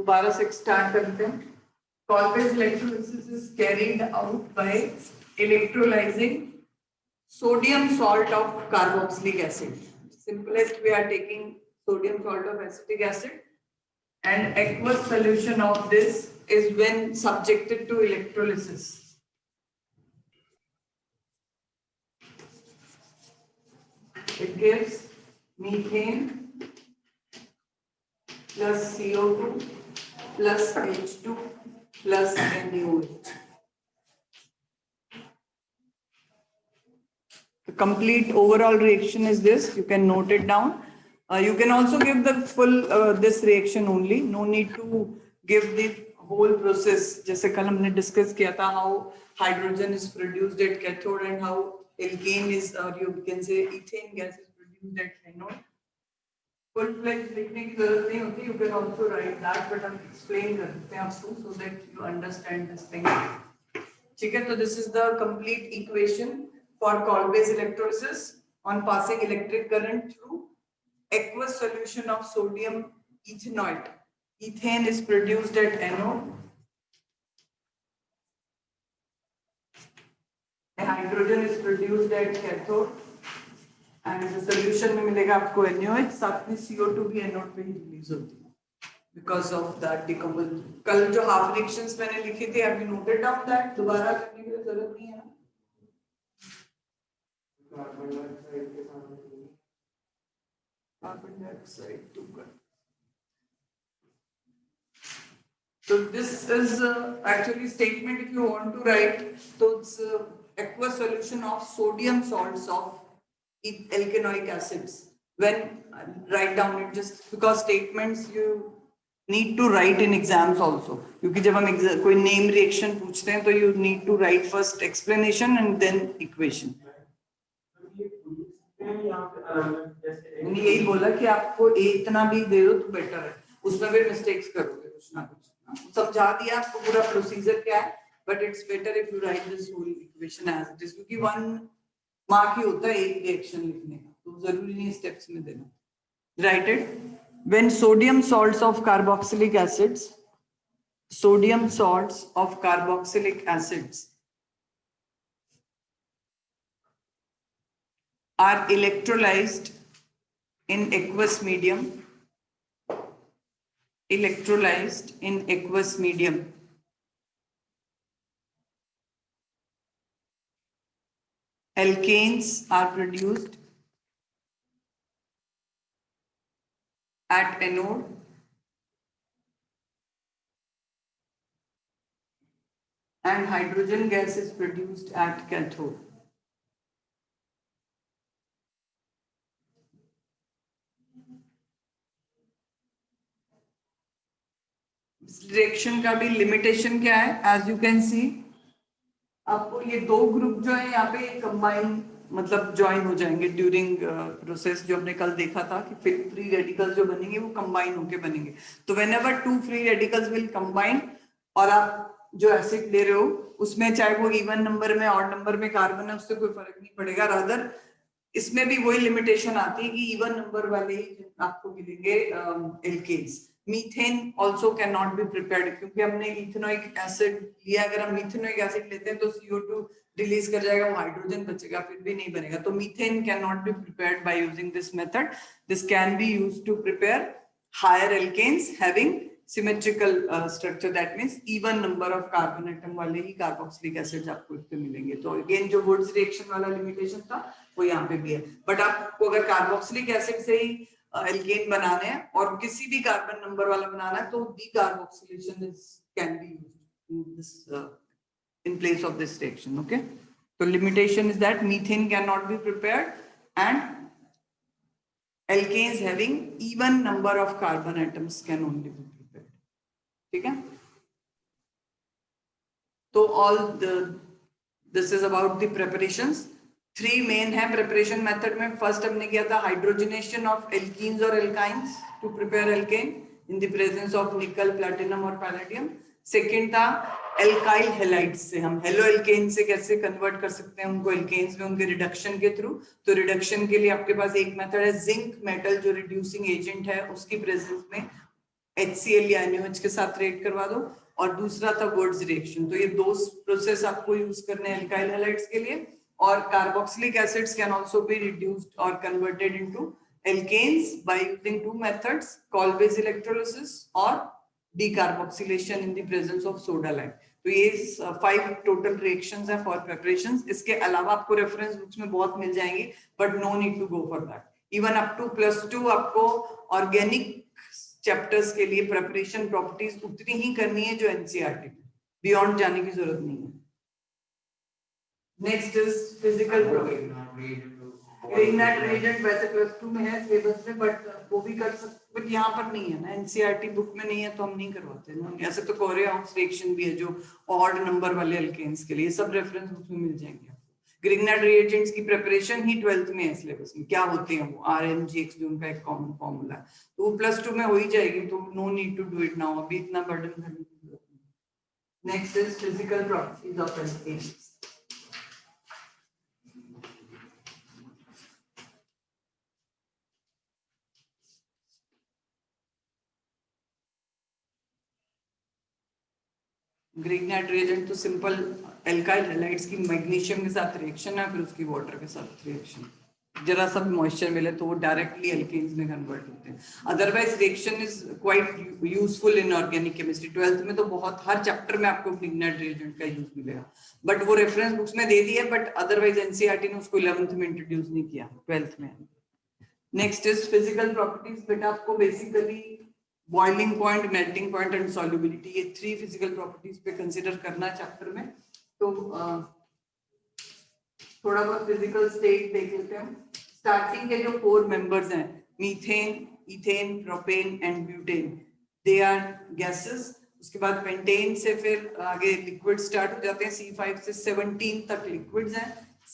दोबारा से स्टार्ट करते हैं. Colbase electrolysis is carried out by electrolyzing sodium salt of carboxylic acid. Simplest we are taking sodium salt of acetic acid, and aqueous solution of this is when subjected to electrolysis. It gives methane plus CO2 plus H2 plus NaOH. The complete overall reaction is this. You can note it down. You can also give the full this reaction only. No need to give the whole process. जैसे कल हमने discuss किया था how hydrogen is produced at cathode and how alkane is, or you can say ethane gas is produced at anode. Full-fledged लिखने की जरूरत नहीं होती. You can also write that, but हम explain करते हैं आपको so that you understand this thing. ठीक है, तो this is the complete equation for Colbase electrolysis on passing electric current through aqueous solution of sodium ethanoate. Ethane is produced at anode. Hydrogen is produced at cathode. And the solution में मिलेगा आपको NaOH, साथ में CO2 भी anode पे ही release होती है because of that decomposition. कल जो half reactions मैंने लिखी थी, have you noted down that? दोबारा करने की जरूरत नहीं है ना? Carbon dioxide to cut. So this is actually statement if you want to write. So it's aqueous solution of sodium salts of alkanoic acids. When write down it, just because statements you need to write in exams also. क्योंकि जब हम कोई name reaction पूछते हैं तो you need to write first explanation and then equation. मैंने यही बोला कि आपको इतना भी दे दो तो बेटर है, उसमें भी मिस्टेक्स करोगे कुछ ना कुछ. समझा दिया आपको पूरा प्रोसीजर क्या है, but it's better if you write this whole equation as it is, क्योंकि 1 मार्क ही होता है एक रिएक्शन लिखने का, तो जरूरी नहीं स्टेप्स में देना. Right it. When sodium salts of carboxylic acids, sodium salts of carboxylic acids are electrolyzed in aqueous medium. Electrolyzed in aqueous medium. Alkanes are produced at anode and hydrogen gas is produced at cathode. Reaction का भी limitation क्या है, as you can see आपको ये दो group जो है यहाँ पे कंबाइन मतलब ज्वाइन हो जाएंगे ड्यूरिंग प्रोसेस. जो हमने कल देखा था कि फिर फ्री रेडिकल्स जो बनेंगे वो कंबाइन होके बनेंगे. तो whenever 2 free radicals will combine और आप जो एसिड ले रहे हो उसमें चाहे वो इवन नंबर में ऑड नंबर में कार्बन है उससे कोई फर्क नहीं पड़ेगा. रादर इसमें भी वही लिमिटेशन आती है कि इवन नंबर वाले आपको मिलेंगे alkanes. Methane also can not be prepared, क्योंकि हमने इथेनोइक एसिड लिया. अगर हम इथेनोइक एसिड लेते हैं तो CO2 रिलीज कर जाएगा, वो हाइड्रोजन बचेगा, फिर भी नहीं बनेगा. तो methane can not be prepared by using this method. This can be used to prepare higher alkanes having symmetrical structure. That means even number of carbon atom वाले ही कार्बोक्सिलिक एसिड्स आपको इसमें मिलेंगे. तो अगेन जो वुड्स रिएक्शन वाला limitation था वो यहाँ पे भी है. बट आपको अगर कार्बोक्सिलिक एसिड से ही एल्केन बनाने हैं और किसी भी कार्बन नंबर वाला बनाना है तो decarboxylation is can be used in this in place of this reaction. Okay, so limitation is that methane cannot be prepared and alkanes having even number of carbon atoms can only be prepared. ठीक है, तो all the this is about the preparations. 3 main है preparation method में. First हमने किया था hydrogenation of alkenes और alkynes to prepare alkane in the presence of nickel, platinum और पैलेडियम. सेकंड था एल्काइल हैलाइड्स से हम हेलो एल्केन से कैसे कन्वर्ट कर सकते हैं उनको एल्केन्स में उनके रिडक्शन के थ्रू. तो रिडक्शन के लिए आपके पास एक मेथड है जिंक मेटल जो रिड्यूसिंग एजेंट है उसकी प्रेजेंस में HCl या NaOH के साथ रिएक्ट करवा दो, और दूसरा था वर्ड्स रिएक्शन। तो ये दो प्रोसेस आपको यूज करने हैं एल्काइल हैलाइड्स के लिए। और carboxylic acids can also be reduced और converted into alkanes by using two methods, Colbase electrolysis or decarboxylation in the presence of soda lime. तो ये 5 टोटल रिएक्शंस है फॉर प्रिपरेशंस। इसके अलावा आपको रेफरेंस बुक्स में बहुत मिल जाएंगी, but no need to go for that. Even up to +2 आपको ऑर्गेनिक चैप्टर्स के लिए प्रिपरेशन प्रॉपर्टीज उतनी ही करनी है जो एनसीईआरटी में, बियॉन्ड जाने की जरूरत नहीं है। Next is physical property. Grignard reagent वैसे +2 में है सिलेबस में, बट वो भी कर सकते, बट यहाँ पर नहीं है ना, एनसीईआरटी बुक में नहीं है तो हम नहीं करवाते ना। ऐसे तो कोरिया-हाउस रिएक्शन भी है जो ऑड नंबर वाले एल्केन्स के लिए, सब रेफरेंस बुक में मिल जाएंगे आपको। ग्रीननेट रिएजेंट्स की प्रिपरेशन ही 12th में है सिलेबस में, क्या होते हैं वो RMGX जो उनका एक कॉमन फॉर्मूला है, तो वो +2 में हो ही जाएगी, तो no need to do it now, अभी इतना बर्डन करने की जरूरत नहीं। Next is physical properties of alkanes. Grignard reagent तो सिंपल एल्काइल हैलाइड्स की मैग्नीशियम के साथ रिएक्शन है, फिर उसकी वाटर के साथ रिएक्शन, जरा सा भी मॉइस्चर मिले तो वो डायरेक्टली एल्केन्स में कन्वर्ट होते हैं। Otherwise reaction is quite useful in organic chemistry. 12th में तो बहुत, हर चैप्टर में आपको ग्रीननेट रिएजेंट का यूज मिलेगा, बट वो रेफरेंस बुक्स में दे दिया, बट अदरवाइज एनसीईआरटी ने उसको 11th में इंट्रोड्यूस नहीं किया, 12th में। Next is physical properties. बेटा आपको basically boiling point, melting point and solubility, ये 3 फिजिकल प्रॉपर्टीज पे कंसीडर करना है चैप्टर में। तो थोड़ा बहुत फिजिकल स्टेट देख लेते हैं। स्टार्टिंग के जो 4 मेंबर्स हैं, methane, ethane, propane and butane, they are gases. उसके बाद पेंटेन से फिर आगे लिक्विड स्टार्ट हो जाते हैं, C5 से 17 तक लिक्विड्स हैं,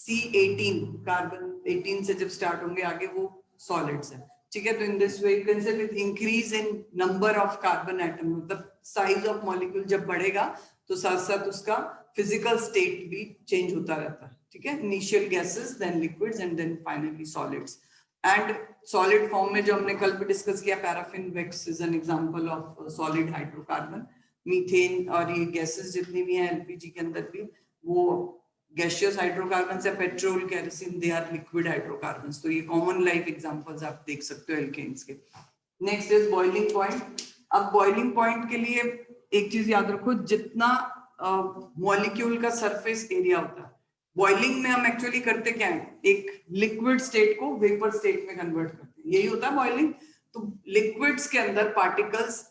C18 कार्बन 18 से जब स्टार्ट होंगे आगे वो सॉलिड्स हैं, ठीक है। तो in this way you can से with increase in number of carbon atom, मतलब साइज ऑफ मॉलिक्यूल जब बढ़ेगा तो साथ साथ उसका फिजिकल स्टेट भी चेंज होता रहता है, ठीक है। Initial gases, then liquids and then finally solids. And solid form में जो हमने कल भी डिस्कस किया, paraffin wax is an example of solid hydrocarbon. Methane और ये गैसेस जितनी भी हैं एलपीजी के अंदर भी, वो गैसियस हाइड्रोकार्बन्स है। Petrol, kerosene, they are liquid hydrocarbons. तो ये कॉमन लाइफ एग्जांपल्स आप देख सकते हो एल्केन्स के। Next is boiling point. अब बॉइलिंग पॉइंट के लिए एक चीज याद रखो, जितना मॉलिक्यूल का सरफेस एरिया होता है, बॉइलिंग में हम एक्चुअली करते क्या है, एक लिक्विड स्टेट को वेपर स्टेट में कन्वर्ट करते हैं, यही होता है बॉइलिंग। तो लिक्विड्स के अंदर पार्टिकल्स,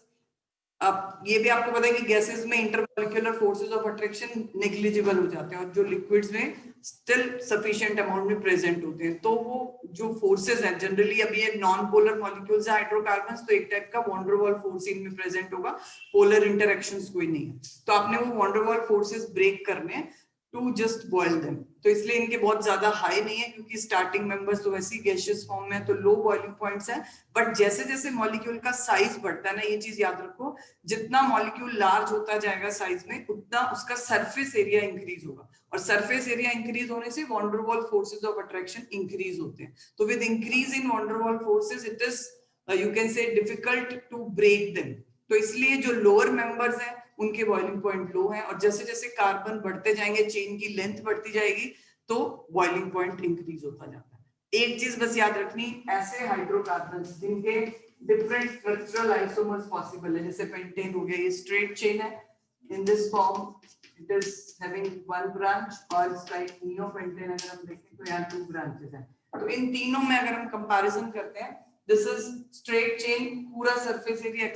अब ये भी आपको पता है कि गैसेस में intermolecular forces of attraction negligible हो जाते हैं, और जो लिक्विड्स में स्टिल सफिशिएंट अमाउंट में प्रेजेंट होते हैं। तो वो जो फोर्सेस हैं जनरली, अब ये नॉन पोलर मॉलिक्यूल्स हैं हाइड्रोकार्बन्स, तो एक टाइप का वॉन डेर वाल फोर्स इनमें प्रेजेंट होगा, पोलर इंटरेक्शंस कोई नहीं है। तो आपने वो van der Waals forces break करने हैं टू जस्ट बॉइल देम। तो इसलिए इनके बहुत ज्यादा हाई नहीं है, क्योंकि स्टार्टिंग मेंबर्स तो वैसे ही गैसियस फॉर्म में, तो लो बॉइलिंग पॉइंट्स हैं। बट जैसे जैसे मॉलिक्यूल का साइज बढ़ता है ना, ये चीज याद रखो, जितना मॉलिक्यूल लार्ज होता जाएगा साइज में, उतना उसका सरफेस एरिया इंक्रीज होगा, और सरफेस एरिया इंक्रीज होने से van der Waals forces of attraction increase होते हैं। तो with increase in van der Waals forces, it is you can say difficult to break them. तो इसलिए जो लोअर मेंबर्स हैं उनके बॉइलिंग पॉइंट लो है, और जैसे जैसे कार्बन बढ़ते जाएंगे, चेन की लेंथ बढ़ती जाएगी, तो बॉइलिंग पॉइंट इंक्रीज होता जाता है। एक चीज बस याद रखनी, ऐसे हाइड्रोकार्बन्स जिनके डिफरेंट स्ट्रक्चरल आइसोमर्स पॉसिबल है, जैसे पेंटेन हो गया, ये स्ट्रेट चेन है, in this form it is having 1 branch, और लाइक नियोपेंटेन अगर हम देखें तो यहाँ 2 ब्रांचेस हैं। तो इन तीनों में अगर हम कंपैरिजन करते हैं, दिस इज स्ट्रेट चेन, पूरा सरफेस एरिया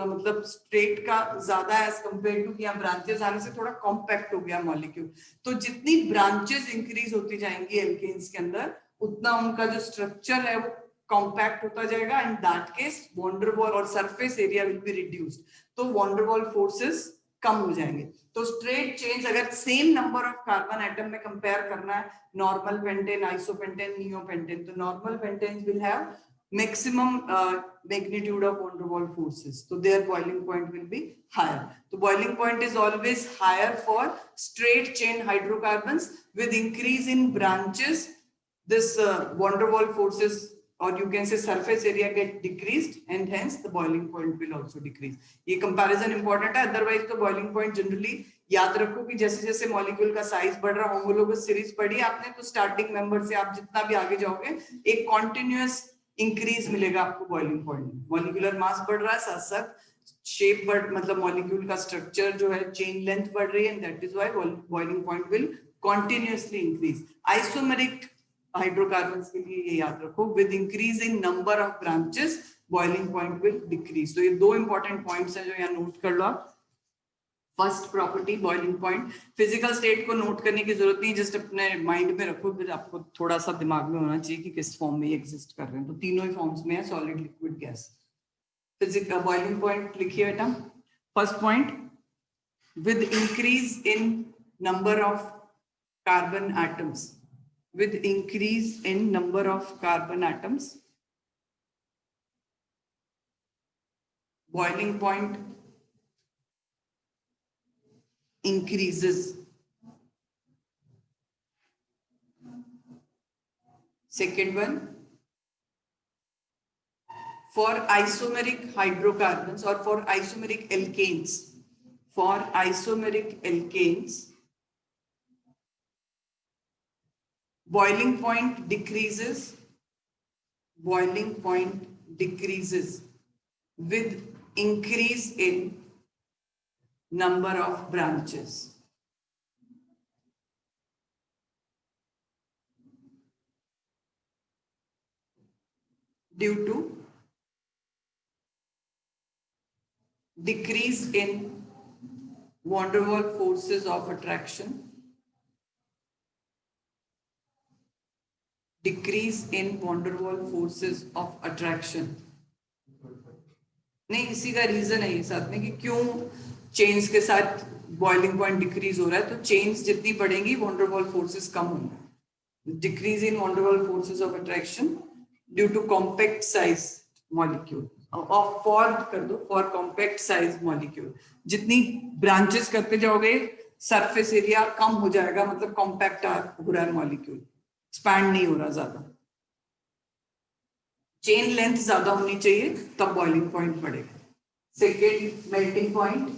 मतलब स्ट्रेट का ज्यादा एज कंपेयर टू, यहाँ ब्रांचेस आने से थोड़ा कॉम्पैक्ट हो गया मॉलिक्यूल। तो जितनी ब्रांचेस इंक्रीज होती जाएंगी एल्केन्स के अंदर, उतना उनका जो स्ट्रक्चर है वो कॉम्पैक्ट होता जाएगा, and that case van der Waals और surface area will be reduced, तो वॉन डेर वाल फोर्सेस कम हो जाएंगे। तो स्ट्रेट चेन्स अगर same number of carbon atom में कंपेयर करना है, नॉर्मल पेंटेन, आइसोपेंटेन, नियोपेंटेन, तो normal pentane will have maximum magnitude of van der Waals forces, so their boiling point will be higher. So boiling point is always higher for straight chain hydrocarbons. With increase in branches, this van der Waals forces or you can say surface area get decreased and hence the boiling point will also decrease. ये comparison important है, otherwise तो boiling point generally याद रखो कि जैसे जैसे molecule का size बढ़ रहा, होमोलोगस सीरीज पढ़ी आपने, तो स्टार्टिंग मेंबर से आप जितना भी आगे जाओगे एक कॉन्टिन्यूअस इंक्रीज मिलेगा आपको बॉइलिंग पॉइंट में. मॉलिक्यूलर मास बढ़ रहा है, साथ साथ शेप बढ़, मतलब मॉलिक्यूल का स्ट्रक्चर जो है, चेन लेंथ बढ़ रही है, and that is why boiling point will continuously increase. Isomeric hydrocarbons के लिए ये याद रखो, with increase in number of branches boiling point will decrease. तो ये दो important points हैं जो यहाँ नोट कर लो आप. First property boiling point. Physical state को नोट करने की जरूरत नहीं, जस्ट अपने माइंड में रखो, फिर आपको थोड़ा सा दिमाग में होना चाहिए कि किस फॉर्म में ये एग्जिस्ट कर रहे हैं. तो तीनों ही फॉर्म्स में है, solid, liquid, gas. Physical boiling point लिखिए बेटा. First point, with increase in number of carbon atoms, with increase in number of carbon atoms, boiling point increases. Second one, for isomeric hydrocarbons or for isomeric alkanes, boiling point decreases with increase in number of branches. Due to decrease in van der Waals forces of attraction, decrease in van der Waals forces of attraction. नहीं, इसी का reason है ये साथ में कि क्यों chains के साथ बॉइलिंग पॉइंट डिक्रीज हो रहा है. तो चेन्स जितनी बढ़ेंगी van der Waals फोर्सेस कम होंगे. Decrease in van der Waals forces of attraction due to compact size molecule. और फॉर कॉम्पैक्ट साइज मॉलिक्यूल जितनी ब्रांचेस करते जाओगे सरफेस एरिया कम हो जाएगा, मतलब कॉम्पैक्ट हो रहा है मॉलिक्यूल, एक्सपैंड नहीं हो रहा ज्यादा. चेन लेंथ ज्यादा होनी चाहिए तब बॉइलिंग पॉइंट बढ़ेगा. Second, melting point.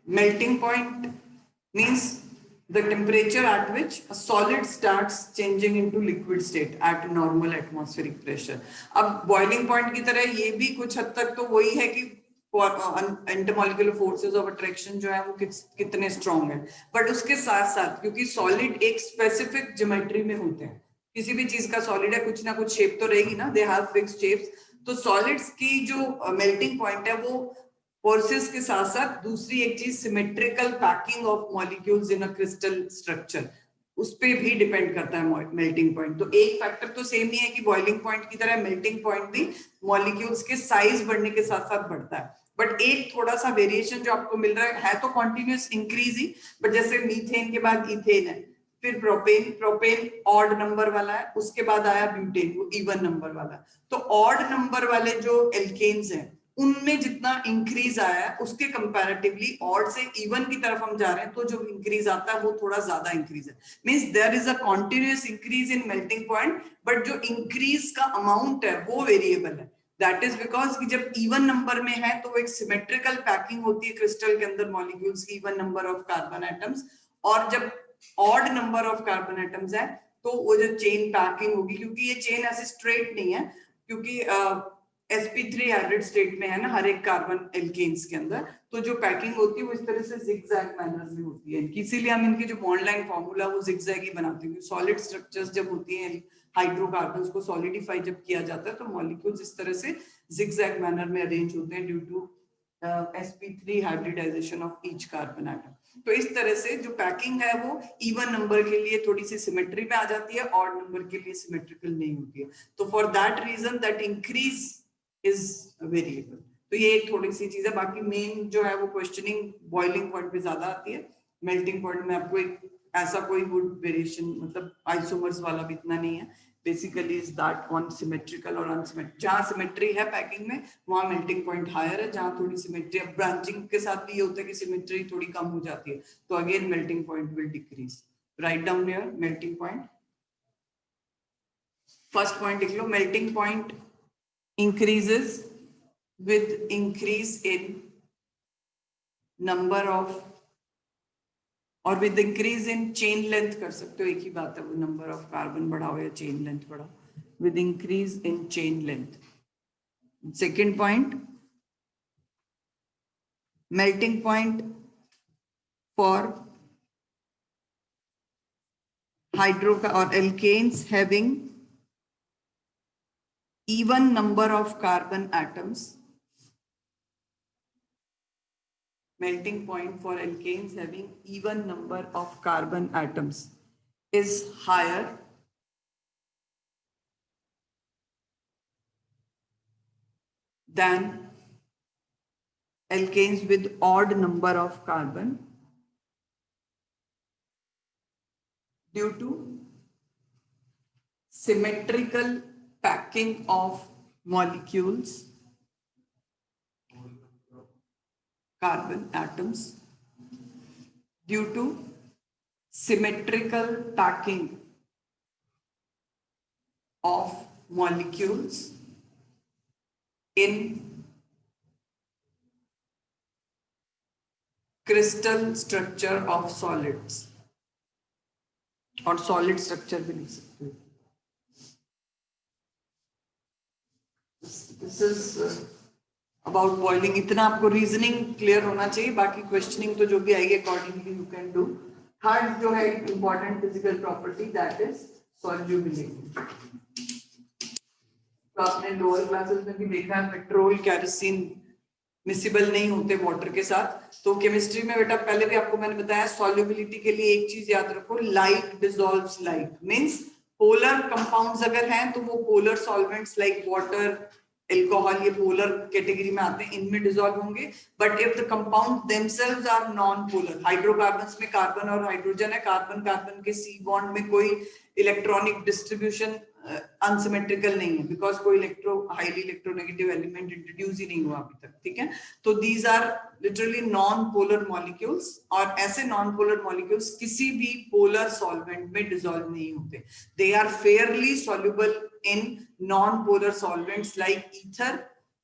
Melting point means the temperature at which a solid starts changing into liquid state at normal atmospheric pressure. अब boiling point की तरह ये भी कुछ हद तक तो वही है कि इंटरमॉलिक्यूलर फोर्सेस ऑफ अट्रैक्शन जो है वो कितने स्ट्रॉन्ग है, बट उसके साथ साथ क्योंकि सॉलिड एक स्पेसिफिक ज्योमेट्री में होते हैं, किसी भी चीज का सॉलिड है कुछ ना कुछ शेप तो रहेगी ना, दे हैव फिक्स्ड शेप्स. तो सॉलिड्स की जो मेल्टिंग पॉइंट है वो फोर्सेस के साथ साथ दूसरी एक चीज symmetrical packing of molecules in a crystal structure, उस पे भी डिपेंड करता है मेल्टिंग पॉइंट. तो एक फैक्टर तो सेम ही है कि बॉइलिंग पॉइंट की तरह मेल्टिंग पॉइंट भी मॉलिक्यूल्स के साइज बढ़ने के साथ साथ बढ़ता है. बट एक थोड़ा सा वेरिएशन जो आपको मिल रहा है तो कॉन्टिन्यूस इंक्रीज ही, बट जैसे मीथेन के बाद इथेन है, फिर प्रोपेन ऑड नंबर वाला है, उसके बाद आया ब्यूटेन वो इवन नंबर वाला है. तो ऑड नंबर वाले जो एल्केन्स हैं उनमें जितना इंक्रीज आया है उसके कंपैरेटिवली ऑड से इवन की तरफ हम जा रहे हैं, तो जो इंक्रीज आता है वो थोड़ा ज्यादा इंक्रीज है. Means there is a continuous increase in melting point, but जो इंक्रीज का अमाउंट है वो वेरिएबल है. दैट इज बिकॉज कि जब इवन नंबर में है तो एक सिमेट्रिकल पैकिंग होती है क्रिस्टल के अंदर मॉलिक्यूल्स की, even number of carbon atoms. और जब odd number of carbon atoms है तो वो जो चेन पैकिंग होगी, क्योंकि ये चेन ऐसे स्ट्रेट नहीं है, क्योंकि sp3 हाइब्रिड स्टेट में है ना हर एक कार्बन एल्केन्स के अंदर, तो जो पैकिंग होती है वो इस तरह से जिगजैग मैनर में होती है. इसीलिए हम इनके जो बॉन्ड लाइन फॉर्मूला वो जिगजैग ही बनाते हैं. सॉलिड स्ट्रक्चर्स जब होती हैं, हाइड्रोकार्बन्स को सॉलिडिफाई जब किया जाता है तो मॉलिक्यूल्स इस तरह से जिगजैग मैनर में अरेंज होते हैं due to sp3 hybridisation of each carbon atom. तो इस तरह से जो पैकिंग है वो इवन नंबर के लिए थोड़ी सी सिमेट्री में आ जाती है, ऑड नंबर के लिए सिमेट्रिकल नहीं होती है. तो for that reason that increase is variable. तो ये एक थोड़ी सी चीज है. बाकी मेन जो है वो क्वेश्चनिंग बॉइलिंग पॉइंट पे ज्यादा आती है. मेल्टिंग पॉइंट में आपको एक ऐसा कोई गुड वेरिएशन, मतलब आइसोमर्स वाला भी इतना नहीं है, basically is that on symmetrical और अनसिमेट्रिक। जहां सिमेट्री है पैकिंग में वहां मेल्टिंग पॉइंट हायर है, जहां थोड़ी सिमेट्री, अब ब्रांचिंग के साथ भी ये होता है कि सिमेट्री थोड़ी कम हो जाती है तो again melting point will decrease. Right down here melting point. First point लिख लो, melting point increases with increase in number of और with increase in chain length कर सकते हो, एक ही बात है, वो नंबर ऑफ कार्बन बढ़ाओ या चेन लेंथ बढ़ाओ, with increase in chain length. Second point, melting point for hydro or alkanes having even number of carbon atoms. Melting point for alkanes having even number of carbon atoms is higher than alkanes with odd number of carbon due to symmetrical packing of molecules, carbon atoms, due to symmetrical packing of molecules in crystal structure of solids, और solid structure भी लिख सकते हो। This is about boiling। इतना आपको reasoning clear होना चाहिए, बाकी क्वेश्चनिंग तो जो भी आएगी accordingly you can do. Third जो है important physical property that is solubility. तो आपने लोअर क्लासेस में भी देखा है पेट्रोल कैरोसिन मिसिबल नहीं होते वाटर के साथ। तो केमिस्ट्री में बेटा पहले भी आपको मैंने बताया सॉल्युबिलिटी के लिए एक चीज याद रखो, like dissolves like, means polar compounds अगर हैं तो वो polar solvents like water, alcohol, ये पोलर कैटेगरी में आते हैं, इनमें डिसॉल्व होंगे। But if the compound themselves are non polar, hydrocarbons में कार्बन और हाइड्रोजन है, कार्बन कार्बन के सी बॉन्ड में कोई इलेक्ट्रॉनिक डिस्ट्रीब्यूशन अनसिमेट्रिकल नहीं है, बिकॉज कोई हाईली इलेक्ट्रोनेगेटिव एलिमेंट इंट्रोड्यूस ही नहीं हुआ अभी तक, ठीक है। तो these are literally non polar molecules, और ऐसे नॉन पोलर मॉलिक्यूल्स किसी भी पोलर सॉल्वेंट में डिसॉल्व नहीं होते। They are fairly soluble in non polar solvents like ether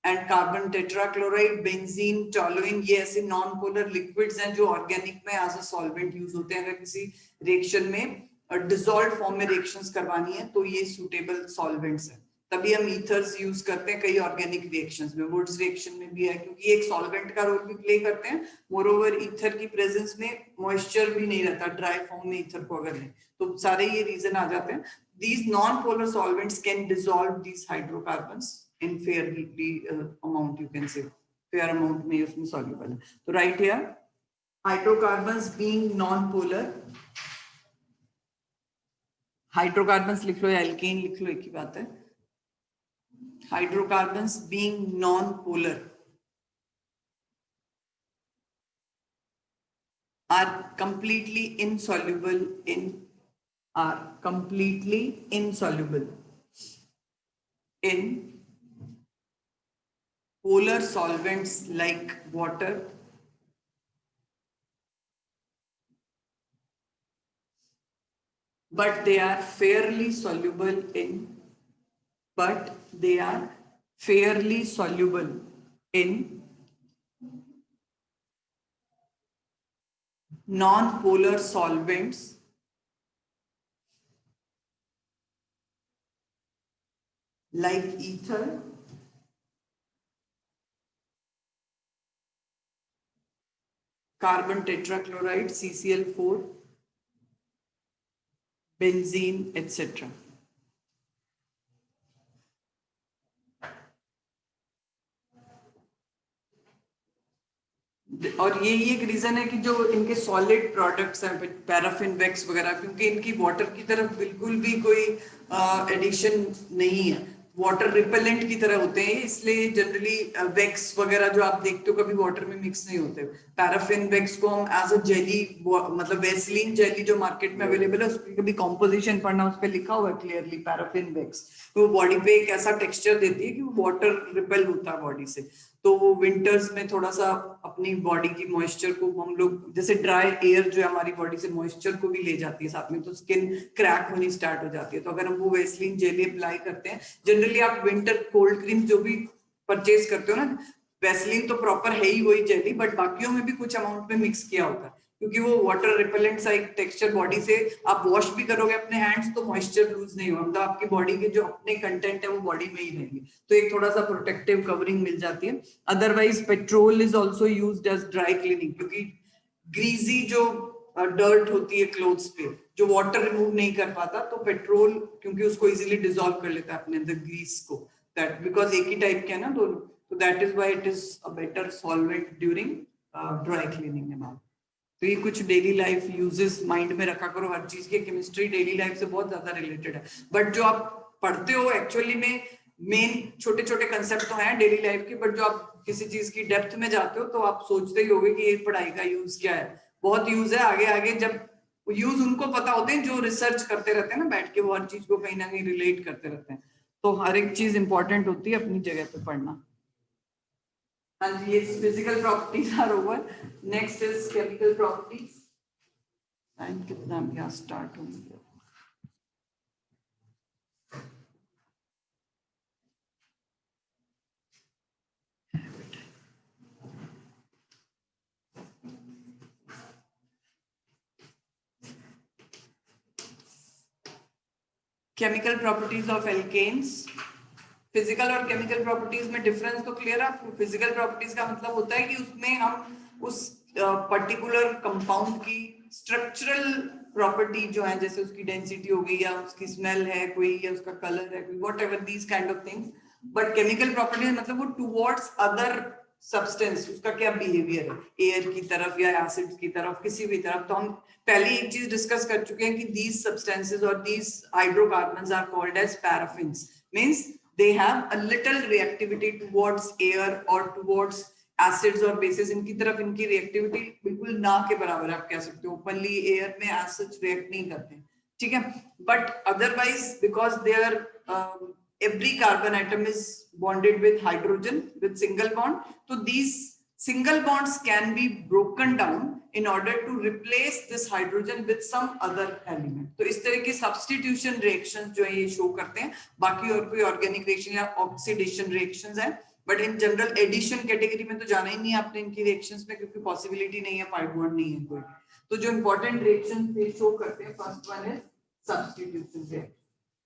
and carbon tetrachloride, benzene, toluene, ये ऐसे नॉन पोलर लिक्विड्स हैं जो ऑर्गेनिक में एज अ सॉल्वेंट यूज होते हैं। अगर किसी रिएक्शन में डिसॉल्व फॉर्म में रिएक्शंस करवानी है तो ये सूटेबल सॉल्वेंट्स हैं, तभी हम ईथर्स यूज करते हैं कई ऑर्गेनिक रिएक्शंस में। वुड्स रिएक्शन में भी है क्योंकि ये एक सॉल्वेंट का रोल भी प्ले करते हैं। मोरओवर ईथर की प्रेजेंस में मॉइस्चर भी नहीं रहता ड्राई फॉर्म में ईथर को अगर लें, तो सारे ये रीजन आ जाते हैं। These non-polar solvents can dissolve these hydrocarbons in fairly amount, you can say fair amount में उसमें soluble है। तो right here hydrocarbons being non-polar, hydrocarbons लिख लो या एल्केन लिख लो, एक ही बात है। Hydrocarbons being non polar are completely insoluble in polar solvents like water, but they are fairly soluble in non-polar solvents like ether, carbon tetrachloride, CCl4, benzene, etc. और ये एक रीजन है कि जो इनके सॉलिड प्रोडक्ट्स हैं पैराफिन, वैक्स वगैरह, क्योंकि इनकी वाटर की तरफ बिल्कुल भी कोई एडिशन नहीं है। वाटर रिपेलेंट की तरह होते हैं, इसलिए जनरली वैक्स वगैरह जो आप देखते हो कभी वाटर में मिक्स नहीं होते। पैराफिन वैक्स को हम एज अ जेली, मतलब वैसलीन जेली जो मार्केट में अवेलेबल है, उसकी कभी कॉम्पोजिशन पढ़ना, उस पर लिखा हुआ है क्लियरली पैराफिन वैक्स। तो वो बॉडी पे एक ऐसा टेक्सचर देती है कि वो वाटर रिपेल होता है बॉडी से। तो वो विंटर्स में थोड़ा सा अपनी बॉडी की मॉइस्चर को हम लोग, जैसे ड्राई एयर जो है हमारी बॉडी से मॉइस्चर को भी ले जाती है साथ में, तो स्किन क्रैक होनी स्टार्ट हो जाती है। तो अगर हम वो वेस्लिन जेली अप्लाई करते हैं, जनरली आप विंटर कोल्ड क्रीम जो भी परचेज करते हो ना, वेस्लिन तो प्रॉपर है ही वही जेली, बट बाकियों में भी कुछ अमाउंट में मिक्स किया होता है, क्योंकि वो वाटर रिपेलेंट सा एक टेक्सचर बॉडी से, आप वॉश भी करोगे अपने हैंड्स तो मॉइस्चर लूज नहीं होगा, मतलब आपकी बॉडी के जो अपने कंटेंट है वो बॉडी में ही रहेंगे, तो एक थोड़ा सा प्रोटेक्टिव कवरिंग मिल जाती है। Otherwise petrol is also used as dry cleaning, क्योंकि ग्रीजी जो डर्ट होती है क्लोथ्स पे, जो वाटर रिमूव नहीं कर पाता, तो पेट्रोल क्योंकि उसको इजीली डिसॉल्व कर लेता है अपने अंदर ग्रीस को, दैट बिकॉज एक ही टाइप के है ना दोनों, तो that is why it is a better solvent during dry cleaning and all. तो ये कुछ डेली लाइफ यूजेस माइंड में रखा करो, हर चीज की केमिस्ट्री डेली लाइफ से बहुत ज्यादा रिलेटेड है, बट जो आप पढ़ते हो एक्चुअली में मेन छोटे छोटे कंसेप्ट तो हैं डेली लाइफ के, बट जो आप किसी चीज की डेप्थ में जाते हो तो आप सोचते ही होगे कि ये पढ़ाई का यूज क्या है। बहुत यूज है आगे आगे, जब यूज उनको पता होते हैं जो रिसर्च करते रहते हैं ना बैठ के, वो हर चीज को कहीं ना कहीं रिलेट करते रहते हैं, तो हर एक चीज इंपॉर्टेंट होती है अपनी जगह पे पढ़ना। हाँ जी, ये physical properties are over, next is chemical properties. Time कितना भी स्टार्ट होंगे? Chemical properties of alkanes. Physical और केमिकल प्रॉपर्टीज में डिफरेंस तो क्लियर है आपको। फिजिकल प्रॉपर्टीज का मतलब होता है कि उसमें हम उस पर्टिकुलर कंपाउंड की स्ट्रक्चरल प्रॉपर्टी जो है, जैसे उसकी डेंसिटी हो गई, या उसकी स्मेल है कोई, या उसका कलर है कोई, what ever these kind of things. But chemical properties मतलब वो टुवर्ड्स अदर सब्सटेंस, उसका क्या बिहेवियर है एयर की तरफ या एसिड की तरफ, किसी भी तरफ। तो हम पहले एक चीज डिस्कस कर चुके हैं कि दीज सब्सटेंसेस और these hydrocarbons are called as paraffins, means they have a little reactivity towards air or towards acids और bases। इनकी तरफ इनकी reactivity बिल्कुल ना के बराबर आप कह सकते हो, openly air में as such react नहीं करते, ठीक है। but otherwise because their every carbon atom is bonded with hydrogen with single bond, so these single bonds can be broken down in order to replace this hydrogen with some other element। तो इस तरह की substitution reactions जो है ये show करते हैं। बाकी और कोई organic reaction या oxidation reactions है, but in general addition category में तो जाना ही नहीं है आपने इनकी reactions में, क्योंकि possibility नहीं है, pi bond नहीं है कोई। तो जो important reactions ये show करते हैं, first one is substitution reaction।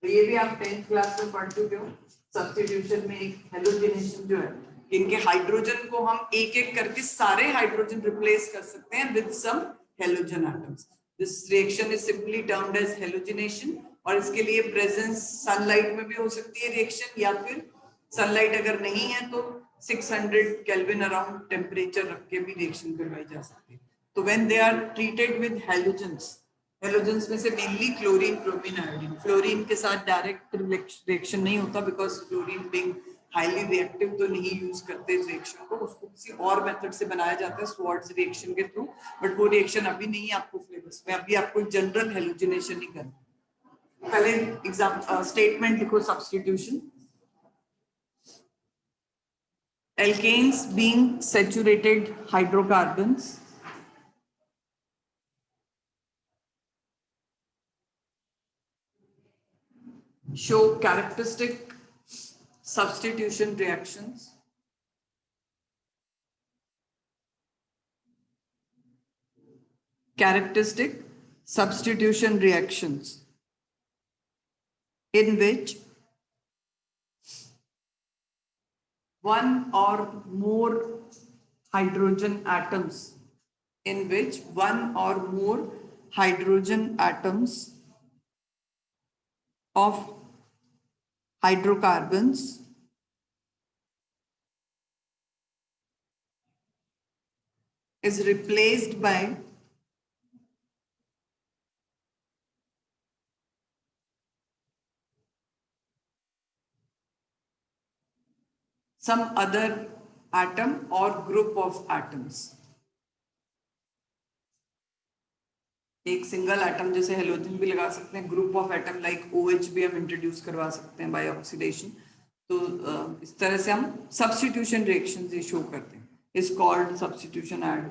तो ये भी आप 10th क्लास में पढ़ चुके हो। सब्स्टिट्यूशन में एक हेलोजिनेशन जो है, इनके हाइड्रोजन को हम एक एक करके सारे हाइड्रोजन रिप्लेस कर सकते हैं with some halogen atoms. This reaction is simply termed as halogenation, और इसके लिए प्रेजेंस सनलाइट में भी हो सकती है रिएक्शन, या फिर सनलाइट अगर नहीं है तो 600 केल्विन अराउंड टेम्परेचर रख के भी रिएक्शन करवाई जा सकती है। तो when they are treated with halogens, halogens में से mainly chlorine, bromine, iodine. Fluorine के साथ डायरेक्ट रिएक्शन नहीं होता, because fluorine being highly reactive, तो नहीं यूज करते इस रिएक्शन को, उसको किसी और मेथड से बनाया जाता है स्वार्ट्ज रिएक्शन के थ्रू, बट वो रिएक्शन अभी नहीं है आपको फ्लेवर्स में, अभी आपको जनरल हेलोजिनेशन ही करना। पहले एग्जाम स्टेटमेंट लिखो substitution. alkanes being saturated hydrocarbons show characteristic substitution reactions in which one or more hydrogen atoms of hydrocarbons is replaced by some other atom or group of atoms. एक single atom जैसे halogen भी लगा सकते हैं, group of atom like OH भी हम introduce करवा सकते हैं बाय ऑक्सीडेशन. तो इस तरह से हम सब्स्टिट्यूशन रिएक्शंस ये शो करते हैं. Is called substitution. Add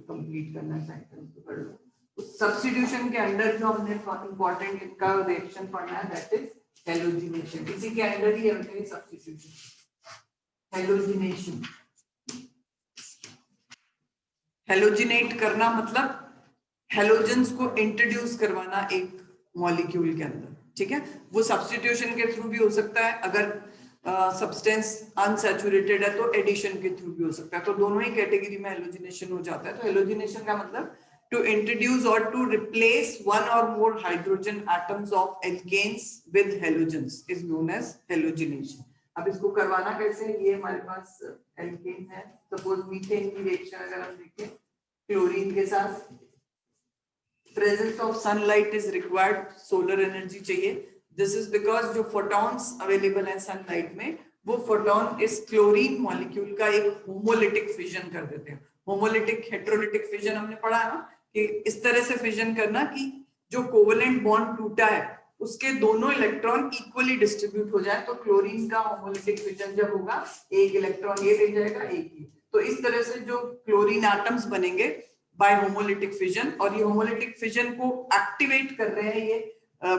complete करना चाहिए तो कर लो. उस सब्स्टिट्यूशन के अंदर जो हमने इंपॉर्टेंट इनका रिएक्शन पढ़ना है दैट इज हेलोजिनेशन. इसी के अंदर ही होते हैं सब्स्टिट्यूशन. हेलोजिनेशन, हेलोजिनेट करना मतलब हेलोजेंस को इंट्रोड्यूस करवाना एक मॉलिक्यूल के अंदर. ठीक है, वो सब्स्टिट्यूशन के थ्रू भी हो सकता है. अगर सब्सटेंस अनसैचुरेटेड है तो एडिशन के थ्रू भी हो सकता है. तो दोनों ही कैटेगरी में हेलोजिनेशन हो जाता है. तो हेलोजिनेशन का मतलब to introduce or to replace one or more hydrogen atoms of alkanes with halogens is known as halogenation. अब इसको करवाना कैसे? ये हमारे पास एल्केन है. सपोज मीथेन की रिएक्शन अगर हम देखें क्लोरीन के साथ, presence of sunlight is required. Solar energy चाहिए. दिस इज बिकॉज जो फोटॉन्स अवेलेबल है सनलाइट में, वो फोटॉन इस क्लोरीन मॉलिक्यूल का एक होमोलिटिक फिजन कर देते हैं. होमोलिटिक हेट्रोलिटिक फिजन हमने पढ़ा है ना, कि इस तरह से फिजन करना कि जो कोवेलेंट बॉन्ड टूटा है उसके दोनों इलेक्ट्रॉन इक्वली डिस्ट्रीब्यूट हो जाए. तो क्लोरीन का होमोलिटिक फिजन जब होगा, एक इलेक्ट्रॉन ये ले जाएगा, एक ये. तो इस तरह से जो क्लोरीन एटम्स बनेंगे बाय होमोलिटिक फिजन, और ये होमोलिटिक फिजन को एक्टिवेट कर रहे हैं ये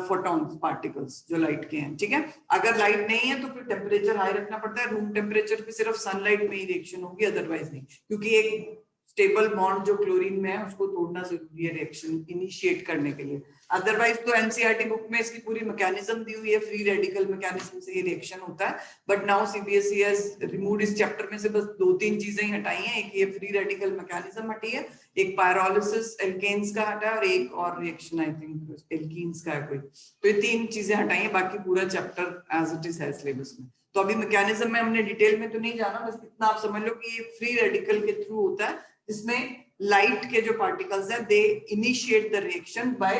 फोटॉन्स पार्टिकल्स जो लाइट के हैं. ठीक है, अगर लाइट नहीं है तो फिर टेम्परेचर हाई रखना पड़ता है. रूम टेम्परेचर पे सिर्फ सनलाइट में ही रिएक्शन होगी, अदरवाइज नहीं, क्योंकि एक स्टेबल बॉन्ड जो क्लोरीन में है उसको तोड़ना जरूरी है रिएक्शन इनिशिएट करने के लिए. अदरवाइज तो एनसीईआरटी बुक में इसकी पूरी मैकेनिज्म दी हुई है, फ्री रेडिकल मैकेनिज्म से ये रिएक्शन होता है. But now CBSE has removed इस चैप्टर में से बस 2-3 चीजें ही हटाई हैं. एक ये फ्री रेडिकल मैकेनिज्म हटी है, एक पायरोलिसिस एल्केन्स का हटा है, और एक और रिएक्शन आई थिंक एल्कीन्स का है कोई. तो ये 3 चीजें हटाई हैं, बाकी पूरा चैप्टर एज इट इज है सिलेबस में. तो अभी मैकेनिज्म में हमने डिटेल में तो नहीं जाना, बस इतना आप समझ लो कि ये फ्री रेडिकल के थ्रू होता है, जिसमें लाइट के जो पार्टिकल्स हैं they initiate the reaction by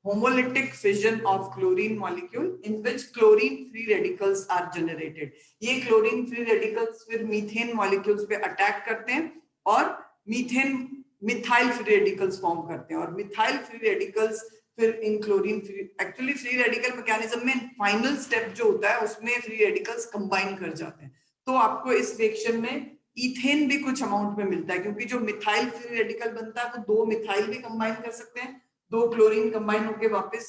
homolytic fission of chlorine molecule in which chlorine free radicals are generated. ये chlorine free radicals फिर मीथेन molecules पे अटैक करते हैं और methane methyl free radicals form करते हैं, और मिथाइल फ्री रेडिकल्स फिर in chlorine free, actually free radical mechanism में फाइनल स्टेप जो होता है उसमें फ्री रेडिकल्स कंबाइन कर जाते हैं. तो आपको इस रिएक्शन में इथेन भी कुछ अमाउंट में मिलता है, क्योंकि जो मिथाइल फ्री रेडिकल बनता है वो 2 मिथाइल भी कंबाइन कर सकते हैं, 2 क्लोरीन कंबाइन होके वापस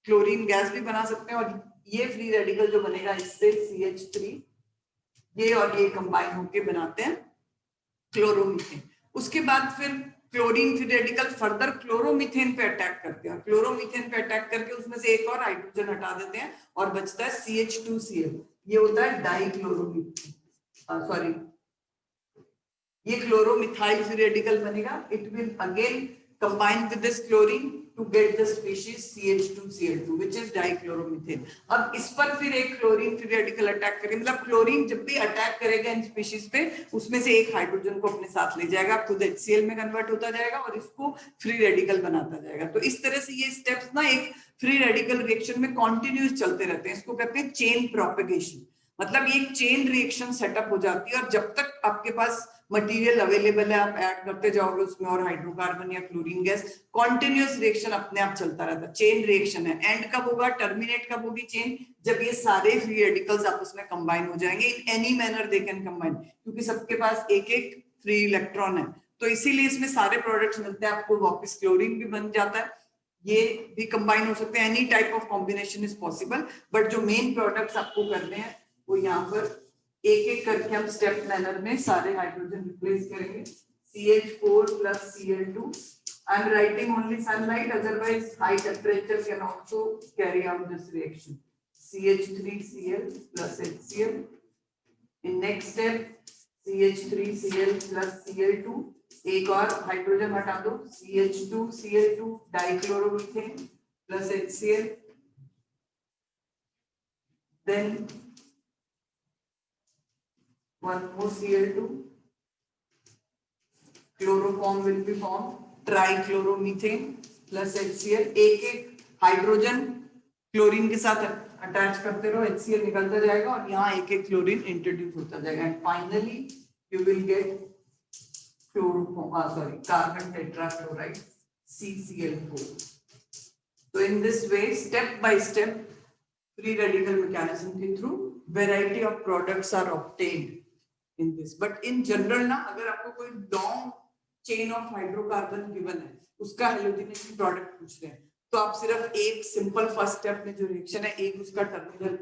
क्लोरीन गैस भी बना सकते हैं, और ये फ्री रेडिकल जो बनेगा इससे CH3 ये और ये कंबाइन होके बनाते हैं क्लोरोमीथेन. उसके बाद फिर chlorine free radical further chloromethane पे अटैक करते हैं, क्लोरोमीथेन पे अटैक करके उसमें से एक और हाइड्रोजन हटा देते हैं और बचता है CH2Cl. ये होता है डाइक्लोरोमीथेन, सॉरी ये क्लोरोमिथाइल फ्री रेडिकल बनेगा. It will again combine with this chlorine to get the species CH2Cl2 which is dichloromethane. अब इस पर फिर एक क्लोरीन फ्री रेडिकल अटैक करेगा, मतलब क्लोरीन जब भी अटैक करेगा इन स्पीशीज पे उसमें से एक हाइड्रोजन को अपने साथ ले जाएगा, खुद HCl में कन्वर्ट होता जाएगा और इसको फ्री रेडिकल बनाता जाएगा. तो इस तरह से ये स्टेप्स ना एक फ्री रेडिकल रिएक्शन में कॉन्टिन्यूस चलते रहते हैं. इसको कहते हैं चेन प्रोपेगेशन. मतलब ये एक चेन रिएक्शन सेटअप हो जाती है, और जब तक आपके पास मटेरियल अवेलेबल है आप ऐड करते जाओगे उसमें और हाइड्रोकार्बन या क्लोरीन गैस, कॉन्टिन्यूअस रिएक्शन अपने आप चलता रहता है. चेन रिएक्शन है. एंड कब होगा, टर्मिनेट कब होगी चेन, जब ये सारे फ्री रेडिकल्स आपस में कंबाइन हो जाएंगे. In any manner they can combine, क्योंकि सबके पास एक एक फ्री इलेक्ट्रॉन है, तो इसीलिए इसमें सारे प्रोडक्ट्स मिलते हैं आपको. वापस क्लोरीन भी बन जाता है, ये भी कंबाइन हो सकते हैं. Any type of combination is possible, but जो मेन प्रोडक्ट्स आपको करने हैं वो यहाँ पर एक एक करके हम स्टेप मैनर में सारे हाइड्रोजन रिप्लेस करेंगे. CH4 plus Cl2. I am writing only sunlight, otherwise high temperature can also carry out this reaction. CH3Cl plus HCl. In next step CH3Cl plus Cl2. एक और हाइड्रोजन हटा दो, CH2Cl2 dichloromethane plus HCl. Then one more Cl2, chloroform will be formed, trichloromethane plus HCl. एक एक hydrogen chlorine के साथ attach करते रहो, HCl निकलता जाएगा और यहाँ एक एक क्लोरीन इंट्रोड्यूस होता जाएगा and finally you will get carbon tetrachloride CCl4. So in this way, step by step, free radical mechanism के through variety of products are obtained in this. But in general ना, अगर आपको कोई long chain of hydrocarbon given है, उसका halogenation product पूछ रहे हैं, तो आप सिर्फ एक सिंपल फर्स्ट स्टेप में जो रिएक्शन है, एक उसका टर्मिनल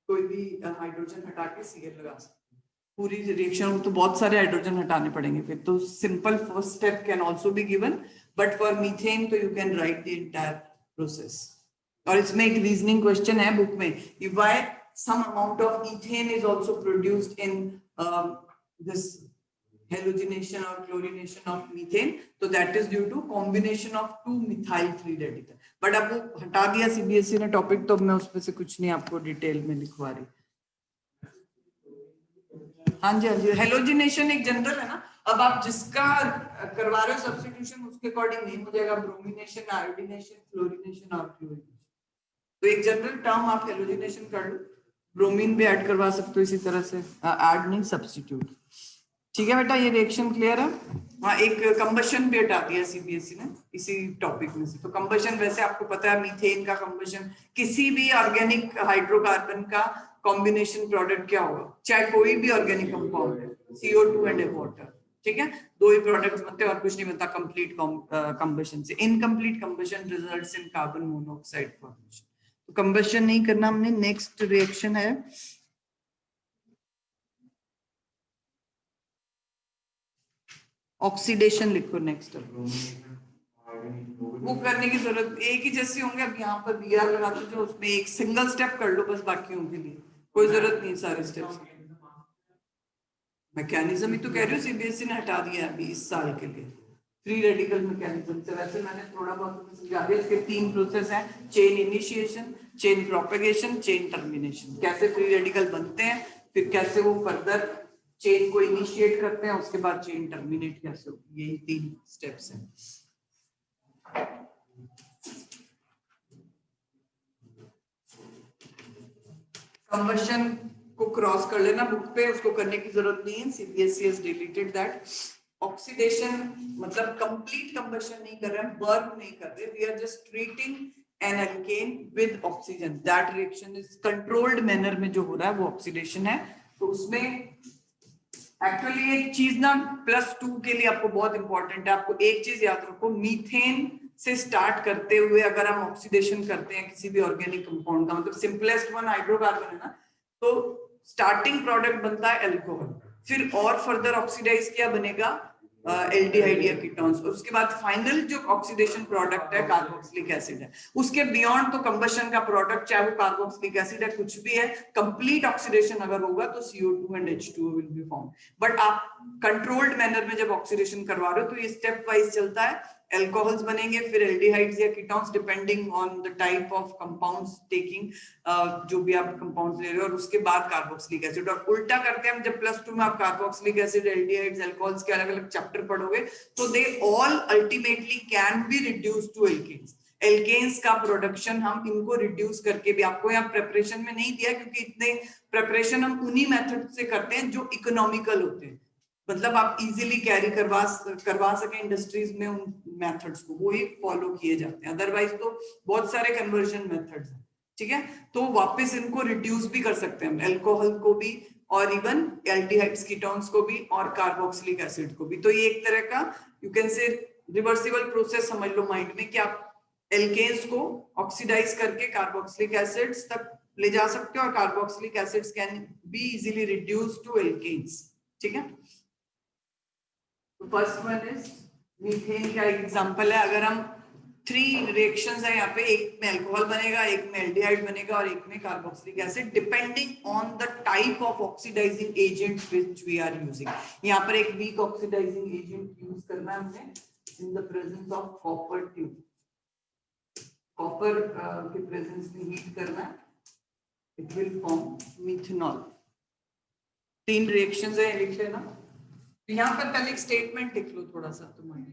कोई भी हाइड्रोजन हटा के Cl लगा सकते हैं. पूरी रिएक्शन तो बहुत सारे हाइड्रोजन हटाने पड़ेंगे फिर, तो simple first step can also be given, but for methane तो you can write the entire process. और इसमें एक रीजनिंग क्वेश्चन है बुक में, why some amount of ethane is also produced in this halogenation or chlorination of methane, so that is due to combination of two methyl free radical. But अब वो हटा दिया CBSE ने topic, तो मैं उसमें से कुछ नहीं आपको डिटेल में लिखवा रही. हाँ जी, हाँ जी, हेलोजिनेशन एक जनरल है ना. अब आप जिसका करवा रहे हो सब्स्टिट्यूशन, उसके अकॉर्डिंग नहीं हो जाएगा, ब्रोमिनेशन, आयोडीनेशन, फ्लोरिनेशन और क्लोरिनेशन. तो एक जनरल टर्म आप हेलोजिनेशन कर लो, ब्रोमीन भी ऐड करवा सकते हो इसी तरह से, ऐड नहीं सब्स्टिट्यूट. ठीक है बेटा, ये रिएक्शन क्लियर है. हाँ, एक कंबशन भी हटा दिया CBSE ने इसी टॉपिक में से. तो कंबशन वैसे आपको पता है, मीथेन का कंबशन किसी भी ऑर्गेनिक हाइड्रोकार्बन का कॉम्बिनेशन प्रोडक्ट क्या होगा, चाहे कोई भी ऑर्गेनिक कंपाउंड है, CO2 एंड वाटर. ठीक है, दो ही प्रोडक्ट्स बनते हैं और कुछ नहीं बनता कंप्लीट कंबशन से. Incomplete combustion results in carbon monoxide formation. तो कंबशन नहीं करना हमने. नेक्स्ट रिएक्शन है ऑक्सीडेशन. लिखो नेक्स्ट. वो करने की जरूरत, एक ही जैसे होंगे. अब यहाँ पर Br लगाते जो, उसमें एक सिंगल स्टेप कर लो बस, बाकियों के लिए कोई जरूरत नहीं सारे स्टेप्स. मैकेनिज्म ही तो कह रही हूँ, CBSE ने हटा दिया अभी इस साल के लिए फ्री रेडिकल मैकेनिज्म से. वैसे मैंने थोड़ा बहुत समझा दिया. इसके 3 प्रोसेस हैं, chain initiation, chain propagation, chain termination. कैसे फ्री रेडिकल बनते हैं, फिर कैसे वो फर्दर चेन को इनिशिएट करते हैं, उसके बाद चेन टर्मिनेट कैसे होती है. यही 3 स्टेप्स हैं. कंबशन को क्रॉस कर लेना बुक पे, उसको करने की जरूरत नहीं है. CBSE has deleted that. Oxidation मतलब कंप्लीट कंबशन नहीं कर रहे हैं, बर्न नहीं कर रहे, we are just treating an alkane with oxygen. That reaction is controlled manner में जो हो रहा है वो ऑक्सीडेशन है. तो उसमें एक्चुअली एक चीज ना +2 के लिए आपको बहुत इंपॉर्टेंट है. आपको एक चीज याद रखो, मीथेन से स्टार्ट करते हुए अगर हम ऑक्सीडेशन करते हैं किसी भी ऑर्गेनिक कंपाउंड का, मतलब सिंपलेस्ट वन हाइड्रोकार्बन है ना, तो स्टार्टिंग प्रोडक्ट बनता है अल्कोहल, फिर और फर्दर ऑक्सीडाइज किया बनेगा एल्डिहाइड या कीटोन्स, और उसके बाद फाइनल जो ऑक्सीडेशन प्रोडक्ट है कार्बोक्सिलिक एसिड है. उसके बियॉन्ड तो कंबशन का प्रोडक्ट, चाहे वो कार्बोक्सिलिक एसिड है, कुछ भी है, कंप्लीट ऑक्सीडेशन अगर होगा तो CO2 and H2O will be form. But आप कंट्रोल्ड मैनर में जब ऑक्सीडेशन करवा रहे हो तो ये स्टेप वाइज चलता है. एल्कोहल्स बनेंगे, फिर एल्डिहाइड्स या ketones, depending on the type of compounds taking, जो भी आप कंपाउंड्स ले रहे हो, और उसके बाद कार्बोक्सिलिक एसिड. और उल्टा करके हम जब +2 में आप कार्बोक्सिलिक एसिड, एल्डिहाइड्स, एल्कोहल्स के अलग अलग चैप्टर पढ़ोगे, तो they all ultimately can be reduced to alkanes. Alkanes का प्रोडक्शन हम इनको रिड्यूस करके भी, आपको यहाँ प्रेपरेशन में नहीं दिया क्योंकि इतने प्रेपरेशन हम उन्हीं मेथड से करते हैं जो इकोनॉमिकल होते हैं, मतलब आप इजीली कैरी करवा सके इंडस्ट्रीज में उन मेथड्स को, वो ही फॉलो किए जाते हैं. अदरवाइज तो बहुत सारे कन्वर्जन मेथड्स हैं. ठीक है, तो वापस इनको रिड्यूस भी कर सकते हैं हम, एल्कोहल को भी और इवन एल्डिहाइड्स, कीटोन्स को भी और कार्बोक्सिलिक एसिड को भी. तो ये एक तरह का यू कैन से रिवर्सिबल प्रोसेस समझ लो माइंड में, कि आप एल्केन्स को ऑक्सीडाइज करके कार्बोक्सिलिक एसिड्स तक ले जा सकते हो और carboxylic acids can be easily reduced to alkanes. ठीक है, फर्स्ट वन इज मीथेन का एग्जांपल है. अगर हम 3 रिएक्शंस है यहाँ पे, एक में अल्कोहल बनेगा, एक में एल्डिहाइड बनेगा और एक में carboxylic acid, depending on the type of oxidising agent which we are using. यहाँ पर एक वीक ऑक्सीडाइजिंग एजेंट यूज करना है हमने इन the presence of copper tube. Copper के प्रेजेंस में हीट करना है, it will form methanol. 3 reactions है, लिख लेना. तो यहाँ पर पहले एक स्टेटमेंट लिख लो थोड़ा सा तुम्हारे.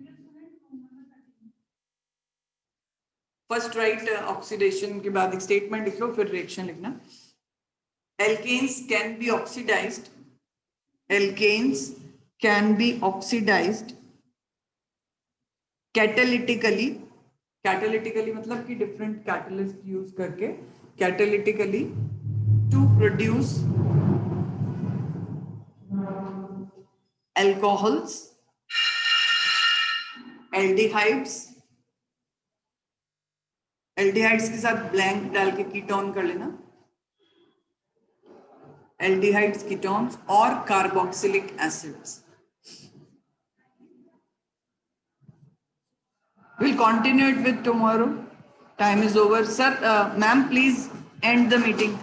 फर्स्ट राइट ऑक्सीडेशन के बाद एक स्टेटमेंट लिख लो, फिर रिएक्शन लिखना. Alkanes can be oxidized. Alkanes can be oxidized catalytically. Catalytically मतलब कि different catalyst use करके catalytically to produce alcohols, aldehydes. aldehydes के साथ blank डाल के कीटोन कर लेना. aldehydes, ketones or carboxylic acids. We'll continue it with tomorrow. Time is over. Sir, ma'am, please end the meeting.